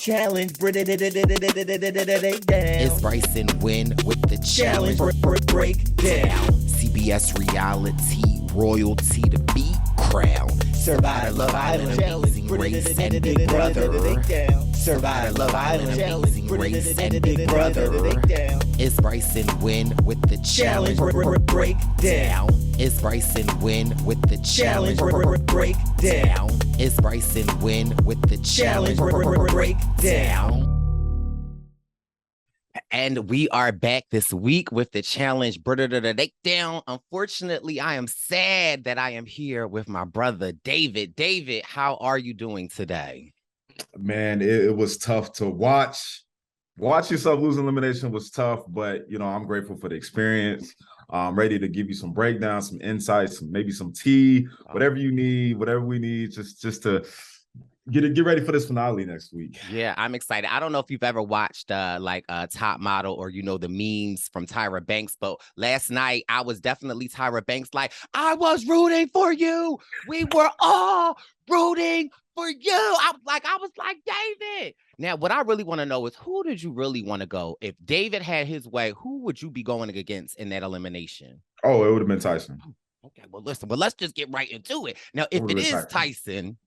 challenge. It's Bryson win with the challenge. Break down. CBS reality royalty to be crowned. Survivor Love Island. Amazing race and Big Brother. Survivor Love Island. Amazing race and Big Brother. It's Bryson win with the challenge. Break down. It's Bryson win with the challenge. Break down. It's Bryson win with the challenge. Break down. And we are back this week with the challenge breakdown. Unfortunately, I am sad that I am here with my brother, David. David, how are you doing today? Man, it was tough to watch. Watch yourself lose elimination was tough, but, you know, I'm grateful for the experience. I'm ready to give you some breakdowns, some insights, maybe some tea, whatever you need, whatever we need, just to get ready for this finale next week. Yeah, I'm excited. I don't know if you've ever watched Top Model or, you know, the memes from Tyra Banks, but last night I was definitely Tyra Banks. Like, I was rooting for you. We were all rooting for you. I was like, David. Now, what I really want to know is, who did you really want to go? If David had his way, who would you be going against in that elimination? Oh, it would have been Tyson. Okay, well, listen, let's just get right into it. Now, if it is Tyson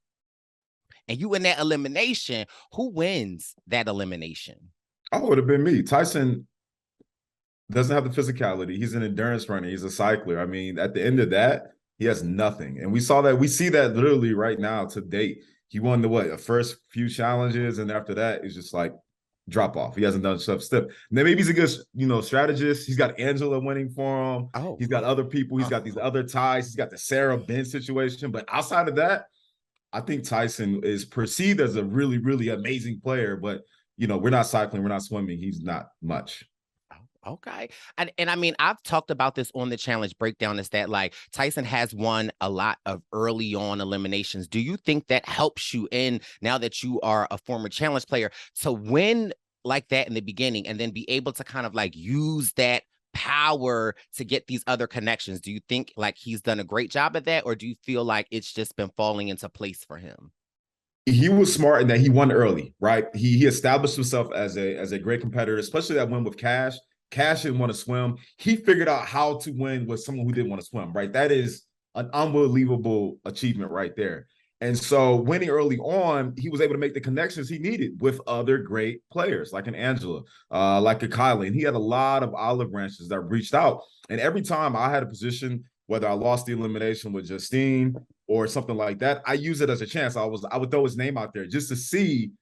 and you in that elimination, who wins that elimination? Oh, it would have been me. Tyson doesn't have the physicality. He's an endurance runner. He's a cycler. I mean, at the end of that, he has nothing. And we see that literally right now to date. He won the first few challenges, and after that, it's just like drop off. He hasn't done stuff stiff. Now maybe he's a good, strategist. He's got Angela winning for him. Oh, he's got other people. He's got these other ties. He's got the Sarah Ben situation. But outside of that, I think Tyson is perceived as a really, really amazing player. But we're not cycling, we're not swimming. He's not much. Okay. And I mean, I've talked about this on the challenge breakdown, is that like Tyson has won a lot of early on eliminations. Do you think that helps you in, now that you are a former challenge player, to win like that in the beginning and then be able to kind of like use that power to get these other connections? Do you think like he's done a great job at that, or do you feel like it's just been falling into place for him? He was smart in that he won early, right? He established himself as a great competitor, especially that win with Cash. Cash didn't want to swim. He figured out how to win with someone who didn't want to swim, right? That is an unbelievable achievement right there. And so winning early on, he was able to make the connections he needed with other great players, like an Angela, like a Kylie. And he had a lot of olive branches that reached out. And every time I had a position, whether I lost the elimination with Justine or something like that, I use it as a chance. I would throw his name out there just to see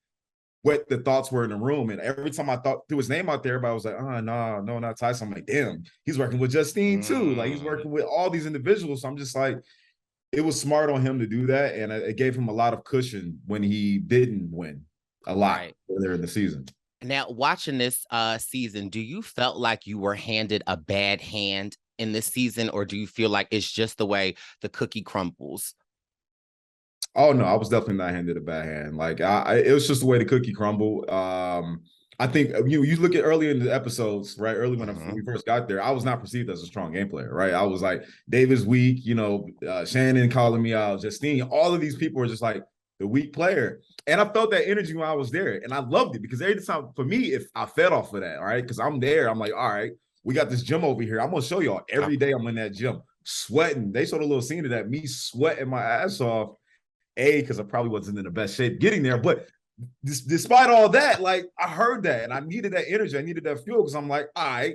what the thoughts were in the room. And every time I threw his name out there, everybody was like, oh, no, not Tyson. I'm like, damn, he's working with Justine too. Like, he's working with all these individuals. So I'm just like, it was smart on him to do that. And it gave him a lot of cushion when he didn't win a lot earlier in the season. Now, watching this season, do you felt like you were handed a bad hand in this season, or do you feel like it's just the way the cookie crumbles? Oh, no, I was definitely not handed a bad hand. Like, it was just the way the cookie crumbled. I think you look at early in the episodes, right? Early when we first got there, I was not perceived as a strong game player, right? I was like, David's weak, Shannon calling me out, Justine, all of these people were just like the weak player. And I felt that energy when I was there, and I loved it, because every time, for me, if I fed off of that, all right, because I'm there, I'm like, all right, we got this gym over here. I'm going to show y'all every day I'm in that gym, sweating. They showed a little scene of that, me sweating my ass off. Because I probably wasn't in the best shape getting there. But despite all that, like, I heard that and I needed that energy. I needed that fuel, because I'm like, all right,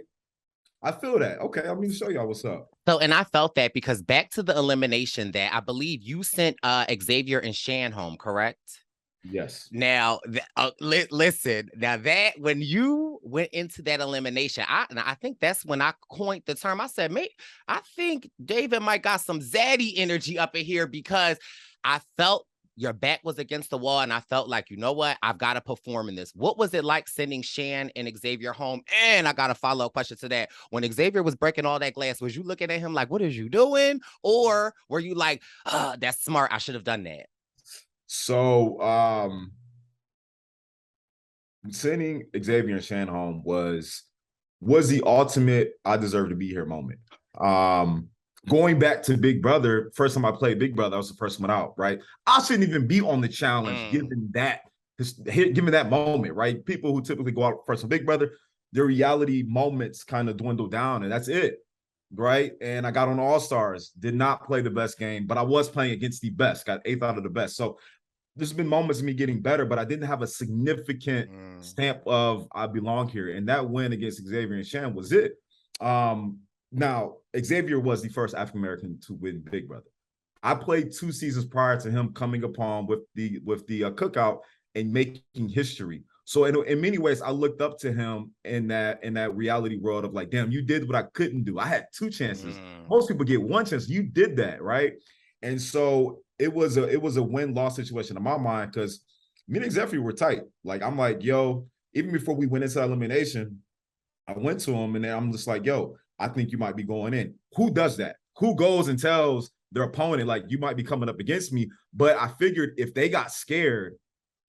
I feel that. Okay, I'm going to show y'all what's up. So, and I felt that, because back to the elimination, that I believe you sent Xavier and Shan home, correct? Yes. Now, listen, now that when you went into that elimination, I think that's when I coined the term. I said, mate, I think David might got some zaddy energy up in here, because I felt your back was against the wall, and I felt like, you know what, I've got to perform in this. What was it like sending Shan and Xavier home? And I got a follow-up question to that. When Xavier was breaking all that glass, was you looking at him like, what is you doing? Or were you like, that's smart, I should have done that? So sending Xavier and Shan home was the ultimate I deserve to be here moment. Going back to Big Brother, first time I played Big Brother, I was the first one out, right? I shouldn't even be on the challenge given that give me that moment, right? People who typically go out first on Big Brother, their reality moments kind of dwindle down, and that's it, right? And I got on All Stars, did not play the best game, but I was playing against the best, got 8th out of the best. So there's been moments of me getting better, but I didn't have a significant stamp of I belong here. And that win against Xavier and Shan was it. Now, Xavier was the first African-American to win Big Brother. I played 2 seasons prior to him coming upon with the cookout and making history. So in many ways, I looked up to him in that reality world of like, damn, you did what I couldn't do. I had 2 chances. Most people get 1 chance. You did that, right? And so it was a win-loss situation in my mind because me and Xavier were tight. Like, I'm like, yo, even before we went into elimination, I went to him and then I'm just like, yo, I think you might be going in. Who does that? Who goes and tells their opponent, like, you might be coming up against me? But I figured if they got scared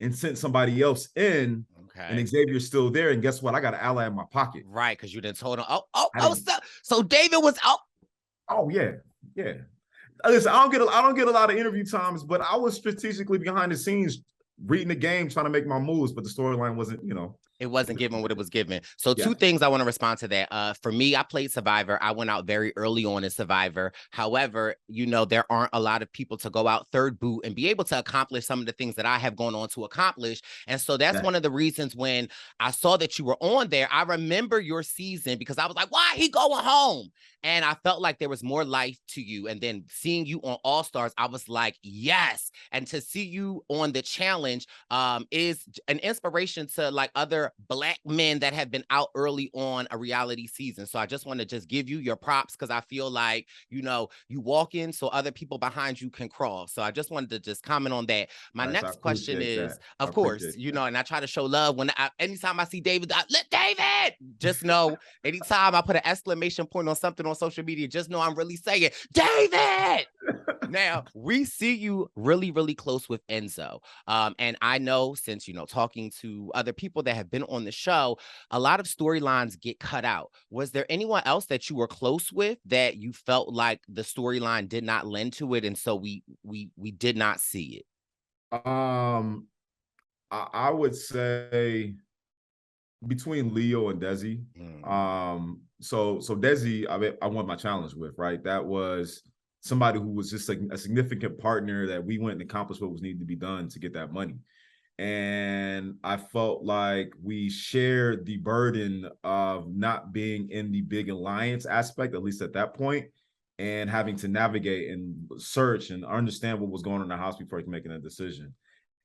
and sent somebody else in, and Xavier's still there, and guess what? I got an ally in my pocket. Right, because you didn't told him, so David was out. Oh, yeah. Listen, I don't get a lot of interview times, but I was strategically behind the scenes reading the game, trying to make my moves, but the storyline wasn't, it wasn't given what it was given. So 2 things I want to respond to that. For me, I played Survivor. I went out very early on in Survivor. However, there aren't a lot of people to go out third boot and be able to accomplish some of the things that I have gone on to accomplish. And so that's one of the reasons when I saw that you were on there, I remember your season because I was like, why he going home? And I felt like there was more life to you. And then seeing you on All Stars, I was like, yes. And to see you on the challenge is an inspiration to like other Black men that have been out early on a reality season. So I just want to just give you your props because I feel like, you walk in so other people behind you can crawl. So I just wanted to just comment on that. My next question is, of course, and I try to show love when anytime I see David, let David just know anytime I put an exclamation point on something on social media, just know I'm really saying, David! Now, we see you really, really close with Enzo. And I know since, talking to other people that have been on the show, a lot of storylines get cut out. Was there anyone else that you were close with that you felt like the storyline did not lend to it, and so we did not see it? I would say between Leo and Desi. So Desi, I won my challenge with, right? That was somebody who was just a significant partner that we went and accomplished what was needed to be done to get that money. And I felt like we shared the burden of not being in the big alliance aspect, at least at that point, and having to navigate and search and understand what was going on in the house before making a decision.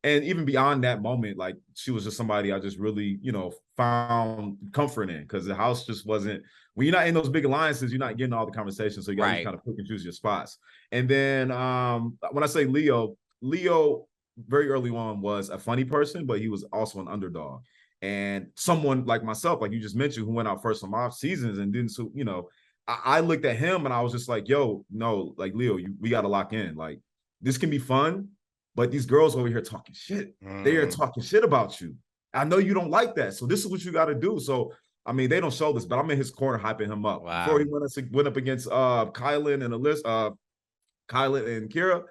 And even beyond that moment, like, she was just somebody I just really, found comfort in, because the house just wasn't, when you're not in those big alliances, you're not getting all the conversations. So you got to kind of pick and choose your spots. And then when I say Leo very early on was a funny person, but he was also an underdog. And someone like myself, like you just mentioned, who went out first on my seasons and didn't, I looked at him and I was just like, yo, no, like, Leo, we got to lock in. Like, this can be fun, but these girls over here talking shit. They are talking shit about you. I know you don't like that. So this is what you got to do. So, I mean, they don't show this, but I'm in his corner hyping him up. Wow. Before he went up against Kylan and Kylan and Kira,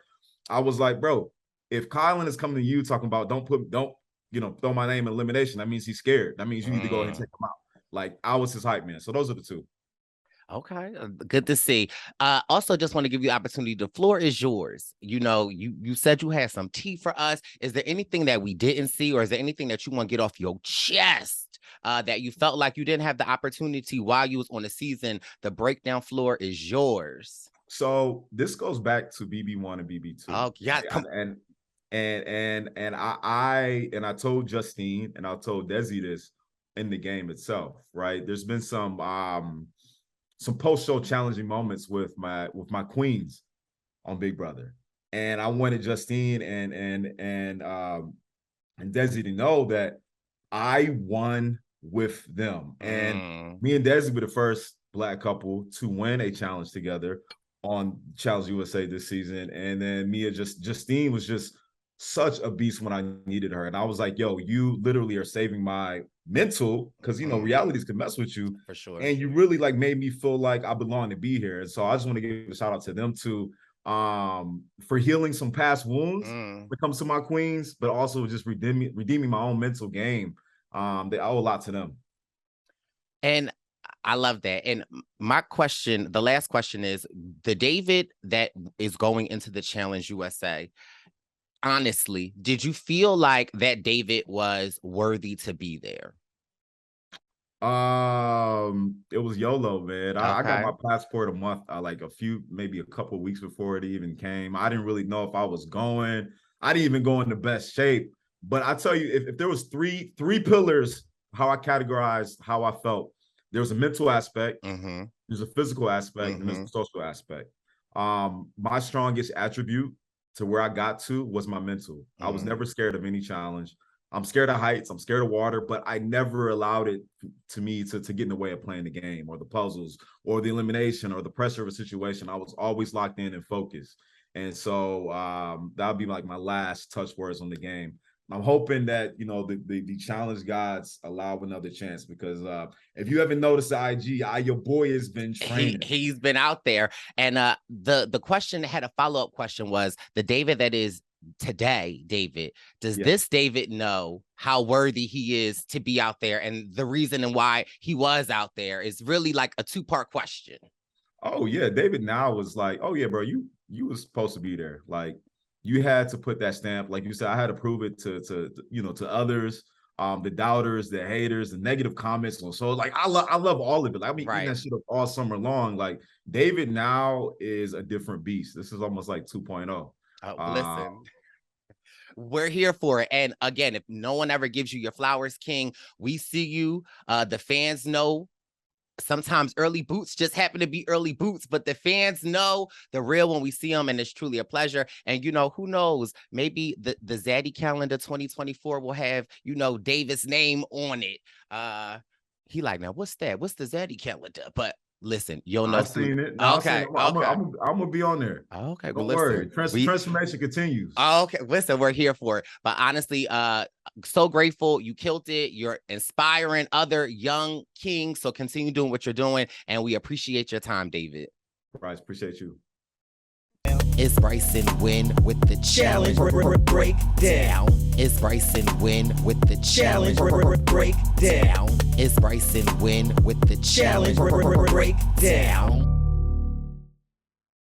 I was like, bro, if Kylan is coming to you talking about don't throw my name in elimination, that means he's scared. That means you need to go ahead and take him out. Like, I was his hype man. So those are the 2. Okay, good to see. Also, just want to give you opportunity. The floor is yours. You said you had some tea for us. Is there anything that we didn't see, or is there anything that you want to get off your chest that you felt like you didn't have the opportunity while you was on the season? The breakdown floor is yours. So this goes back to BB1 and BB2. Oh yeah, and I told Justine and I told Desi this in the game itself, right? There's been some post-show challenging moments with my queens on Big Brother, and I wanted Justine and Desi to know that I won with them. And me and Desi were the first Black couple to win a challenge together on Challenge USA this season. And then Justine was just such a beast when I needed her. And I was like, yo, you literally are saving my mental, because realities can mess with you for sure. And you really like made me feel like I belong to be here. And so I just want to give a shout out to them too. for healing some past wounds Mm. when it comes to my queens, but also just redeeming my own mental game. They owe a lot to them. And I love that. And my question, the last question is, the David that is going into the Challenge USA, honestly, did you feel like that David was worthy to be there? It was YOLO, man. I got Okay. my passport a month, like maybe a couple of weeks before it even came. I didn't really know if I was going. I didn't even go in the best shape. But I tell you, if there was three pillars, how I categorized how I felt, there was a mental aspect, there's a physical aspect, and there's a social aspect. My strongest attribute to where I got to was my mental. I was never scared of any challenge. I'm scared of heights. I'm scared of water, but I never allowed it to get in the way of playing the game or the puzzles or the elimination or the pressure of a situation. I was always locked in and focused. And so that would be like my last touch words on the game. I'm hoping that, the challenge gods allow another chance, because if you haven't noticed the IG, your boy has been training. He's been out there. And the question that had a follow-up question was, the David that is today, David, does this David know how worthy he is to be out there? And the reason and why he was out there is really like a two-part question. Oh yeah, David now was like, oh yeah, bro, you was supposed to be there. Like, you had to put that stamp. Like you said, I had to prove it to others, the doubters, the haters, the negative comments. So like, I love all of it. Like, I've been eating that shit up all summer long. Like, David now is a different beast. This is almost like 2.0. Listen, we're here for it. And again, if no one ever gives you your flowers, King, we see you. The fans know. Sometimes early boots just happen to be early boots, but the fans know the real when we see them, and it's truly a pleasure. And who knows, maybe the Zaddy calendar 2024 will have Davis' name on it. He like, now what's that? What's the Zaddy calendar? But listen, you'll know. I've seen it. Okay, I'm gonna be on there. Okay, don't well, worry. Transformation continues. Okay, listen, we're here for it. But honestly, so grateful. You killed it. You're inspiring other young kings. So continue doing what you're doing, and we appreciate your time, David. Bryce, appreciate you. Is Bryson win with the challenge breakdown? Is Bryson win with the challenge breakdown? Is Bryson win with the challenge breakdown?